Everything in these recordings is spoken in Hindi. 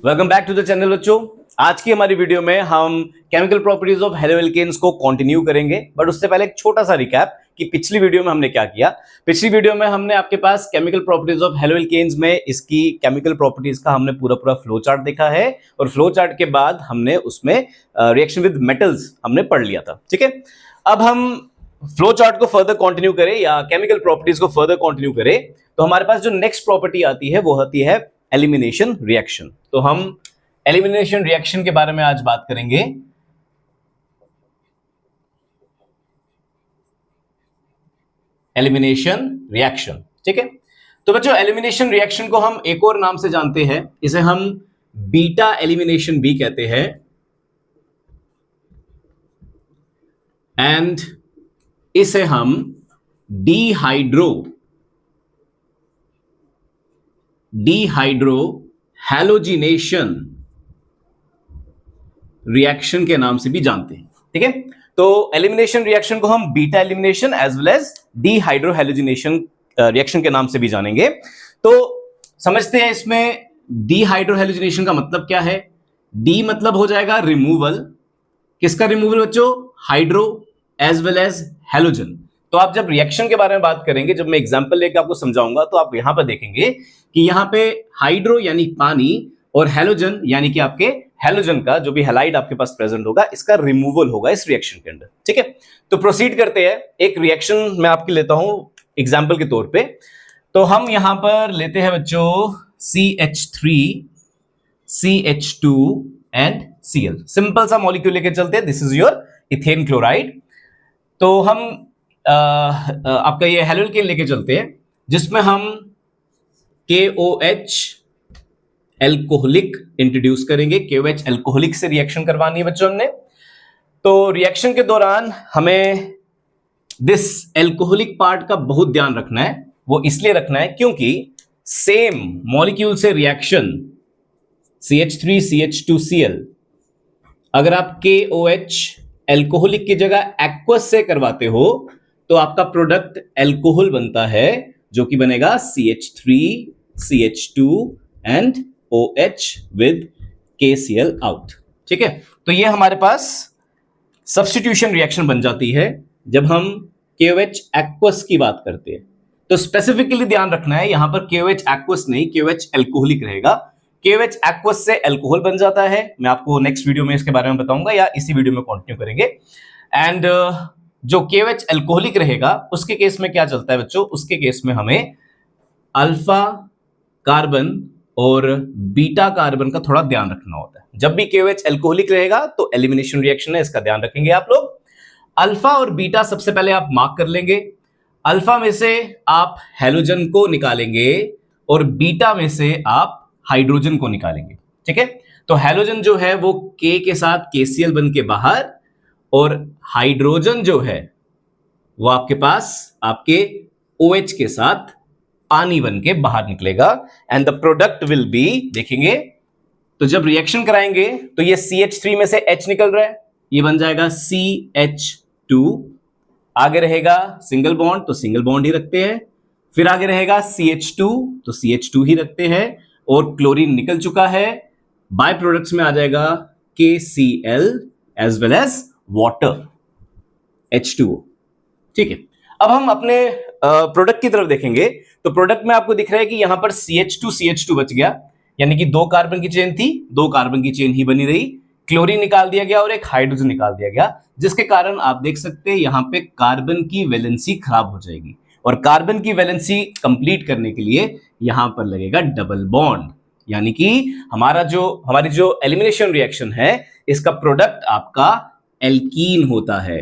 Welcome back to the channel बच्चों। आज की हमारी वीडियो में हम केमिकल प्रॉपर्टीज ऑफ हेलोएल्केन्स को कंटिन्यू करेंगे, बट उससे पहले एक छोटा सा रिकैप कि पिछली वीडियो में हमने क्या किया। पिछली वीडियो में हमने आपके पास केमिकल प्रॉपर्टीज ऑफ हेलोएल्केन्स में इसकी केमिकल प्रॉपर्टीज का हमने पूरा फ्लो चार्ट देखा है, और फ्लो चार्ट के बाद हमने उसमें रिएक्शन विद मेटल्स हमने पढ़ लिया था। ठीक है, अब हम फ्लो चार्ट को फर्दर कंटिन्यू करें या केमिकल प्रॉपर्टीज को फर्दर कंटिन्यू करें, तो हमारे पास जो नेक्स्ट प्रॉपर्टी आती है वो आती है एलिमिनेशन रिएक्शन। तो हम एलिमिनेशन रिएक्शन के बारे में आज बात करेंगे। एलिमिनेशन रिएक्शन, ठीक है। तो बच्चों, एलिमिनेशन रिएक्शन को हम एक और नाम से जानते हैं, इसे हम बीटा एलिमिनेशन भी कहते हैं, एंड इसे हम डिहाइड्रो हैलोजिनेशन रिएक्शन के नाम से भी जानते हैं। ठीक है, तो एलिमिनेशन रिएक्शन को हम beta elimination as well as dehydrohalogenation reaction के नाम से भी जानेंगे। तो समझते हैं इसमें डिहाइड्रो हैलोजिनेशन का मतलब क्या है। डी मतलब हो जाएगा रिमूवल। किसका रिमूवल बच्चों? Hydro as well as halogen. तो आप जब रिएक्शन के बारे में बात करेंगे, जब मैं एग्जांपल लेकर आपको समझाऊंगा, तो आप यहां पर देखेंगे कि यहां पे हाइड्रो यानी पानी और हैलोजन यानी कि आपके हैलोजन का जो भी हैलाइड आपके पास प्रेजेंट होगा, इसका रिमूवल होगा इस रिएक्शन के अंदर। ठीक है, तो प्रोसीड करते हैं। एक रिएक्शन मैं आपके लेता हूं एग्जांपल के तौर पे। तो हम यहां पर लेते हैं बच्चों CH3, CH2 and Cl। Simple सा मॉलिक्यूल लेके चलते हैं। This is your ethane chloride. तो हम आपका ये हेलोएल्केन लेके चलते हैं, जिसमें हम KOH एल्कोहलिक इंट्रोड्यूस करेंगे। KOH एल्कोहलिक से रिएक्शन करवानी है बच्चों हमने। तो रिएक्शन के दौरान हमें दिस एल्कोहलिक पार्ट का बहुत ध्यान रखना है। वो इसलिए रखना है क्योंकि सेम मॉलिक्यूल से रिएक्शन CH3 CH2 Cl अगर आप KOH एल्कोहलिक की जगह एक्वस से करवाते हो तो आपका प्रोडक्ट एल्कोहल बनता है, जो कि बनेगा CH3 CH2 and OH with KCl out. ठीक है, तो ये हमारे पास सब्स्टिट्यूशन रिएक्शन बन जाती है जब हम KOH एक्वस की बात करते हैं। तो स्पेसिफिकली ध्यान रखना है, यहां पर KOH एक्वस नहीं, KOH एल्कोहलिक रहेगा। KOH एक्वस से एल्कोहल बन जाता है। मैं आपको नेक्स्ट वीडियो में इसके बारे में बताऊंगा या इसी वीडियो में कंटिन्यू करेंगे। एंड जो KOH एल्कोहलिक रहेगा उसके केस में क्या चलता है बच्चों? उसके केस में हमें अल्फा कार्बन और बीटा कार्बन का थोड़ा ध्यान रखना होता है। जब भी KOH एल्कोहलिक रहेगा तो एलिमिनेशन रिएक्शन है, इसका ध्यान रखेंगे आप लोग। अल्फा और बीटा सबसे पहले आप मार्क कर लेंगे। अल्फा में से आप हैलोजन को निकालेंगे और बीटा में से आप हाइड्रोजन को निकालेंगे। ठीक है, तो हैलोजन जो है वो K के साथ KCl बन के बाहर, और हाइड्रोजन जो है वो आपके पास आपके OH के साथ पानी बन के बाहर निकलेगा। And the product will be, देखेंगे तो जब रिएक्शन कराएंगे तो ये CH3 में से H निकल रहा है, ये बन जाएगा CH2। आगे रहेगा सिंगल बॉन्ड, तो सिंगल बॉन्ड ही रखते हैं। फिर आगे रहेगा CH2, तो CH2 ही रखते हैं। और क्लोरीन निकल चुका है, बाय प्रोडक्ट्स में आ जाएगा KCl as well as water H2O। ठीक है, अब हम अपने प्रोडक्ट की तरफ देखेंगे। तो प्रोडक्ट में आपको दिख रहा है कि यहां पर CH2 बच गया, यानी कि 2 कार्बन की चेन थी, 2 कार्बन की चेन ही बनी रही। क्लोरीन निकाल दिया गया और एक हाइड्रोजन निकाल दिया गया, जिसके कारण आप देख सकते हैं यहां पे कार्बन की वैलेंसी खराब हो जाएगी, और कार्बन की वैलेंसी कंप्लीट करने के लिए यहां पर लगेगा डबल बॉन्ड। यानी कि हमारी जो एलिमिनेशन रिएक्शन है, इसका प्रोडक्ट आपका एल्कीन होता है।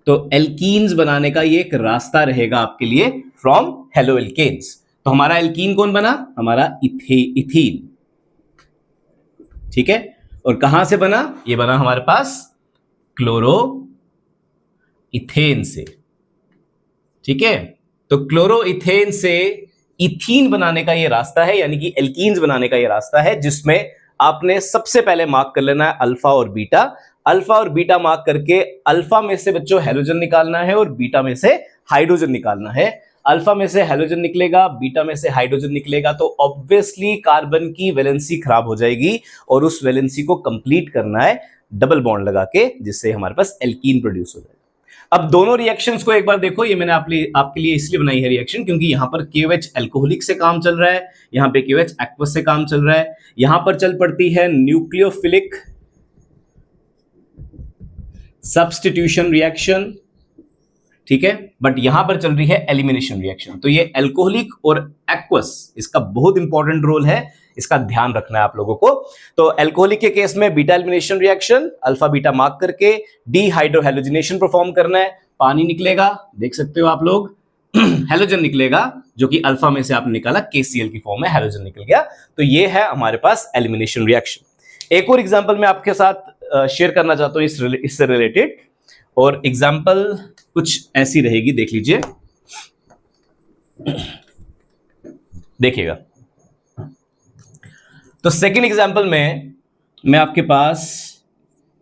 तो एल्कीन्स बनाने का ये एक रास्ता रहेगा आपके लिए फ्रॉम हेलोएल्केन्स। तो हमारा एल्कीन कौन बना? हमारा इथीन। ठीक है, और कहां से बना? ये बना हमारे पास क्लोरो इथेन से। ठीक है, तो क्लोरो इथेन से इथीन बनाने का ये रास्ता है, यानी कि एल्कीन्स बनाने का ये रास्ता है, जिसमें आपने सबसे पहले मार्क कर लेना है अल्फा और बीटा। अल्फा और बीटा मार्क करके अल्फा में से बच्चों हेलोजन निकालना है और बीटा में से हाइड्रोजन निकालना है। अल्फा में से हेलोजन निकलेगा, बीटा में से हाइड्रोजन निकलेगा, तो ऑब्वियसली कार्बन की वैलेंसी खराब हो जाएगी और उस वैलेंसी को कंप्लीट करना है डबल बॉन्ड लगा के, जिससे हमारे पास एल्कीन प्रोड्यूस हो जाएगा। अब दोनों रिएक्शंस को एक बार देखो, ये मैंने आपके लिए इसलिए बनाई है रिएक्शन क्योंकि यहां पर KOH अल्कोहलिक से काम चल रहा है, यहां पे KOH एक्वस से काम चल रहा है, यहां पर चल पड़ती है न्यूक्लियोफिलिक सब्स्टिट्यूशन रिएक्शन, ठीक है, बट यहां पर चल रही है एलिमिनेशन रिएक्शन। तो ये अल्कोहलिक और एक्वस, इसका बहुत इंपॉर्टेंट रोल है, इसका ध्यान रखना है आप लोगों को। तो अल्कोहलिक के केस में beta elimination reaction, alpha beta mark करके डीहाइड्रोहेलोजिनेशन परफॉर्म करना है, पानी निकलेगा, देख सकते हो आप लोग, हेलोजन निकलेगा जो कि अल्फा में से आपने निकाला, KCl की फॉर्म में हेलोजन निकल गया। तो ये है हमारे पास एलिमिनेशन रिएक्शन। एक और एग्जांपल मैं आपके साथ शेयर करना चाहता हूं इससे रिलेटेड, और एग्जांपल कुछ ऐसी रहेगी, देख लीजिए, देखिएगा। तो सेकेंड एग्जांपल में मैं आपके पास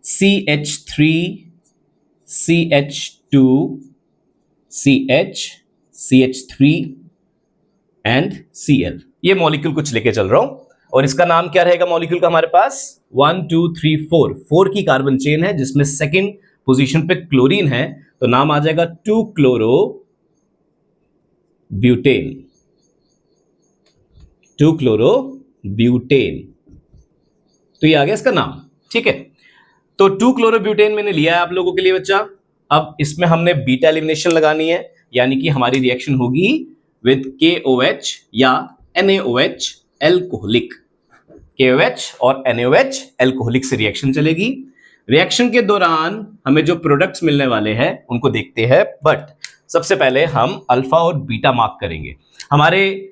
CH3 CH2 CH CH3 and Cl, ये मॉलिक्यूल कुछ लेके चल रहा हूं, और इसका नाम क्या रहेगा मॉलिक्यूल का हमारे पास 1 2 3 4 की कार्बन चेन है, जिसमें सेकेंड पोजीशन पे क्लोरीन है, तो नाम आ जाएगा 2-क्लोरो-ब्यूटेन, 2-क्लोरो-ब्यूटेन। तो ये आ गया इसका नाम, ठीक है। तो 2-क्लोरो-ब्यूटेन मैंने लिया है आप लोगों के लिए बच्चा। अब इसमें हमने बीटा एलिमिनेशन लगानी है, यानी कि हमारी रिएक्शन होगी विद KOH या NaOH एल्कोहलिक, KOH और NaOH एल्कोहलिक से रिएक्शन चलेगी। रिएक्शन के दौरान हमें जो प्रोडक्ट्स मिलने वाले हैं उनको देखते हैं, बट सबसे पहले हम अल्फा और बीटा मार्क करेंगे। हमारे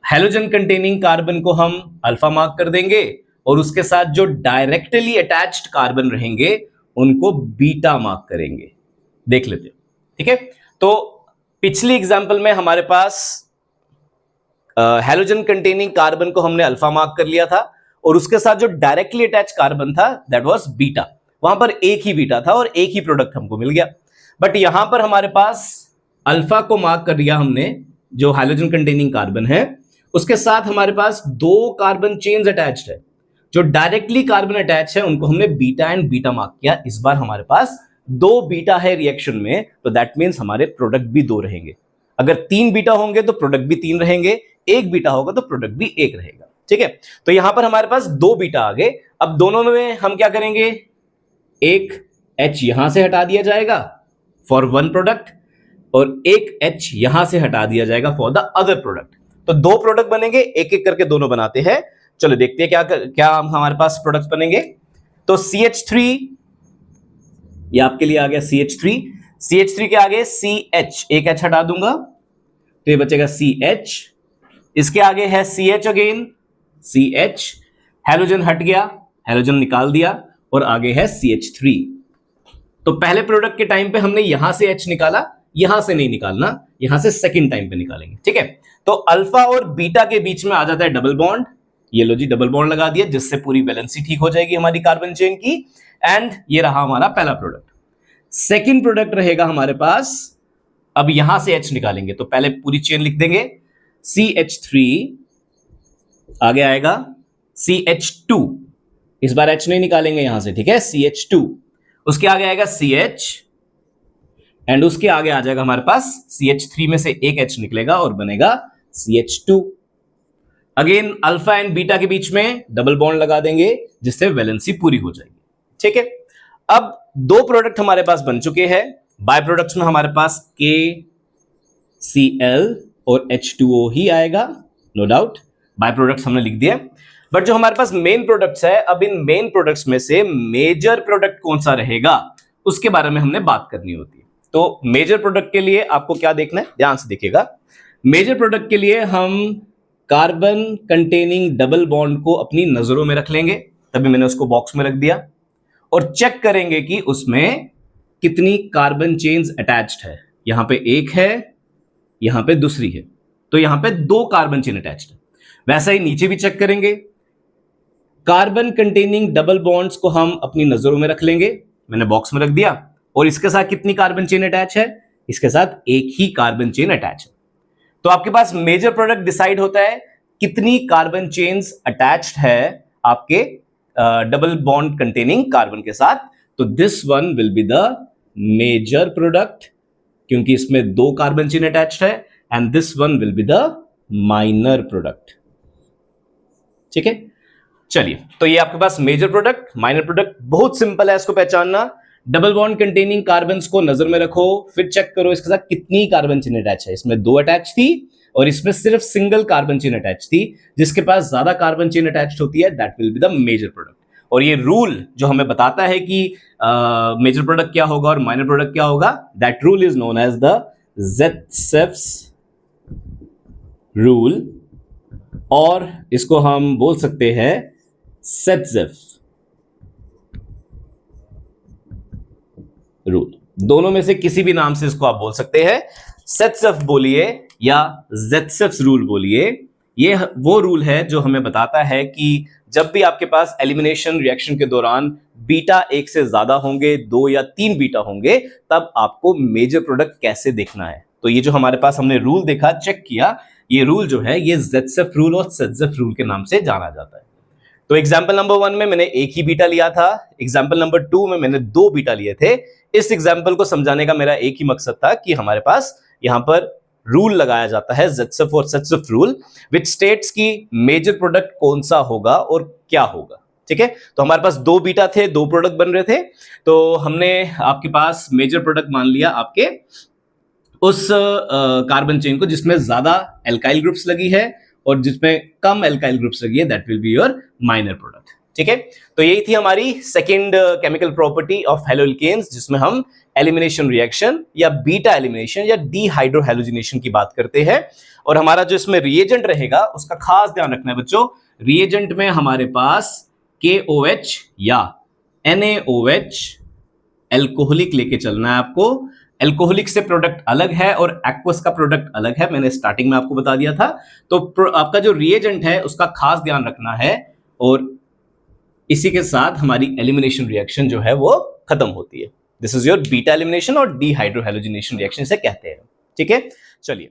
हेलोजन कंटेनिंग कार्बन को हम अल्फा मार्क कर देंगे और उसके साथ जो डायरेक्टली अटैच्ड कार्बन रहेंगे उनको बीटा मार्क करेंगे, देख लेते हैं, ठीक है। तो पिछली एग्जांपल में हमारे पास हेलोजन कंटेनिंग कार्बन को हमने अल्फा मार्क कर लिया था और उसके साथ जो डायरेक्टली अटैच कार्बन था दैट वाज बीटा, वहां पर एक ही बीटा था और एक ही प्रोडक्ट हमको मिल गया। बट यहां पर हमारे पास अल्फा को मार्क कर दिया हमने, जो हाइड्रोजन कंटेनिंग कार्बन है, उसके साथ हमारे पास दो कार्बन चेन्स अटैच्ड है, जो डायरेक्टली कार्बन अटैच है उनको हमने बीटा एंड बीटा मार्क किया। इस बार हमारे पास दो बीटा है रिएक्शन में, तो दैट मीन्स हमारे प्रोडक्ट भी दो रहेंगे। अगर तीन बीटा होंगे तो प्रोडक्ट भी तीन रहेंगे, एक बीटा होगा तो प्रोडक्ट भी एक रहेगा, ठीक है। तो यहां पर हमारे पास दो बीटा आ गए। अब दोनों में हम क्या करेंगे, एक H यहां से हटा दिया जाएगा फॉर वन प्रोडक्ट और एक H यहां से हटा दिया जाएगा फॉर द अदर प्रोडक्ट। तो दो प्रोडक्ट बनेंगे, एक एक करके दोनों बनाते हैं। चलो देखते हैं क्या हमारे पास प्रोडक्ट बनेंगे। तो CH3, ये आपके लिए आ गया CH3 के आगे CH, एक H हटा दूंगा तो ये बचेगा CH। इसके आगे है CH अगेन, CH, हेलोजन हट गया, हेलोजन निकाल दिया और आगे है CH3। तो पहले प्रोडक्ट के टाइम पे हमने यहां से H निकाला, यहां से नहीं निकालना, यहां से सेकंड टाइम पे निकालेंगे, ठीक है। तो अल्फा और बीटा के बीच में आ जाता है डबल बॉन्ड, ये लो जी डबल बॉन्ड लगा दिया, जिससे पूरी वैलेंसी ठीक हो जाएगी हमारी कार्बन चेन की। एंड ये रहा हमारा पहला प्रोडक्ट। सेकंड प्रोडक्ट रहेगा हमारे पास, अब यहां से H निकालेंगे तो पहले पूरी चेन लिख देंगे, CH3, आगे आएगा CH2, इस बार H नहीं निकालेंगे यहां से, ठीक है, CH2, उसके आगे आएगा CH एंड उसके आगे आ जाएगा हमारे पास CH3 में से एक H निकलेगा और बनेगा CH2। Again alpha and beta के बीच में डबल बॉन्ड लगा देंगे जिससे वैलेंसी पूरी हो जाएगी, ठीक है। अब दो प्रोडक्ट हमारे पास बन चुके हैं। बाय प्रोडक्ट्स में हमारे पास KCl और H2O ही आएगा, नो डाउट, बाय प्रोडक्ट्स हमने लिख दिया। बट जो हमारे पास मेन प्रोडक्ट्स है, अब इन मेन प्रोडक्ट्स में से मेजर प्रोडक्ट कौन सा रहेगा उसके बारे में हमने बात करनी होती है। तो मेजर प्रोडक्ट के लिए आपको क्या देखना है, ध्यान से देखिएगा। मेजर प्रोडक्ट के लिए हम कार्बन कंटेनिंग डबल बॉन्ड को अपनी नजरों में रख लेंगे, तभी मैंने उसको बॉक्स में रख दिया, और चेक करेंगे कि उसमें कितनी कार्बन चेन्स अटैच्ड है। यहां पे एक है, यहां पे दूसरी है, तो यहां पे दो कार्बन चेन अटैच्ड है। वैसा ही नीचे भी चेक करेंगे। कार्बन कंटेनिंग डबल बॉन्ड्स को हम अपनी नजरों में रख लेंगे, मैंने बॉक्स में रख दिया, और इसके साथ कितनी कार्बन चेन अटैच है, इसके साथ एक ही कार्बन चेन अटैच है। तो आपके पास मेजर प्रोडक्ट डिसाइड होता है कितनी कार्बन चेन्स अटैच्ड है आपके डबल बॉन्ड कंटेनिंग कार्बन के साथ। तो this one will be the major product क्योंकि इसमें 2 कार्बन चेन अटैच्ड है, and this one will be the minor product. ठीक है, चलिए, तो ये आपके पास मेजर प्रोडक्ट, माइनर प्रोडक्ट, बहुत सिंपल है इसको पहचानना। डबल बॉन्ड कंटेनिंग कार्बन्स को नजर में रखो, फिर चेक करो इसके साथ कितनी कार्बन चेन अटैच है। इसमें 2 अटैच थी और इसमें सिर्फ सिंगल कार्बन चेन अटैच थी। जिसके पास ज्यादा कार्बन चेन अटैच होती है that will be the major product. और ये रूल जो हमें बताता है कि मेजर प्रोडक्ट क्या होगा और माइनर प्रोडक्ट क्या होगा, that rule is known as the Zaitsev's rule, और इसको हम बोल सकते हैं सेटजेफ रूल। दोनों में से किसी भी नाम से इसको आप बोल सकते हैं, सेटजेफ बोलिए या ज़ेटसेफ़्स रूल बोलिए। ये वो रूल है जो हमें बताता है कि जब भी आपके पास एलिमिनेशन रिएक्शन के दौरान बीटा 1 से ज्यादा होंगे, 2 या 3 बीटा होंगे, तब आपको मेजर प्रोडक्ट कैसे देखना है। तो ये जो हमारे पास हमने रूल देखा, चेक किया, ये रूल जो है ये ज़ेटसेफ़ रूल और सेटजेफ रूल के नाम से जाना जाता है। तो एग्जाम्पल नंबर 1 में मैंने 1 ही बीटा लिया था, एग्जाम्पल नंबर 2 में मैंने 2 बीटा लिए थे। इस एग्जाम्पल को समझाने का मेरा एक ही मकसद था कि हमारे पास यहां पर रूल लगाया जाता है ज़ेटसेफ़ और सेटजेफ रूल, विच स्टेट्स की मेजर प्रोडक्ट कौन सा होगा और क्या होगा। ठीक है, तो हमारे पास 2 बीटा थे, 2 प्रोडक्ट बन रहे थे, तो हमने आपके पास मेजर प्रोडक्ट मान लिया आपके उस कार्बन चेन को जिसमें ज्यादा एल्काइल ग्रुप्स लगी है और जिसमें कम एल्काइल ग्रुप्स लगी है, that will be your minor product. ठीक है, तो यही थी हमारी second chemical property of haloalkanes, जिसमें हम एलिमिनेशन रिएक्शन या बीटा एलिमिनेशन या डीहाइड्रोहेलोजिनेशन की बात करते हैं। और हमारा जो इसमें रिएजेंट रहेगा उसका खास ध्यान रखना है बच्चों। रिएजेंट में हमारे पास KOH या NaOH एल्कोहलिक लेके चलना है आपको। एल्कोहलिक से प्रोडक्ट अलग है और एक्वस का प्रोडक्ट अलग है, मैंने स्टार्टिंग में आपको बता दिया था। तो आपका जो रिएजेंट है उसका खास ध्यान रखना है, और इसी के साथ हमारी एलिमिनेशन रिएक्शन जो है वो खत्म होती है। This is your beta elimination और डीहाइड्रोहेलोजिनेशन रिएक्शन से कहते हैं। ठीक है, चलिए।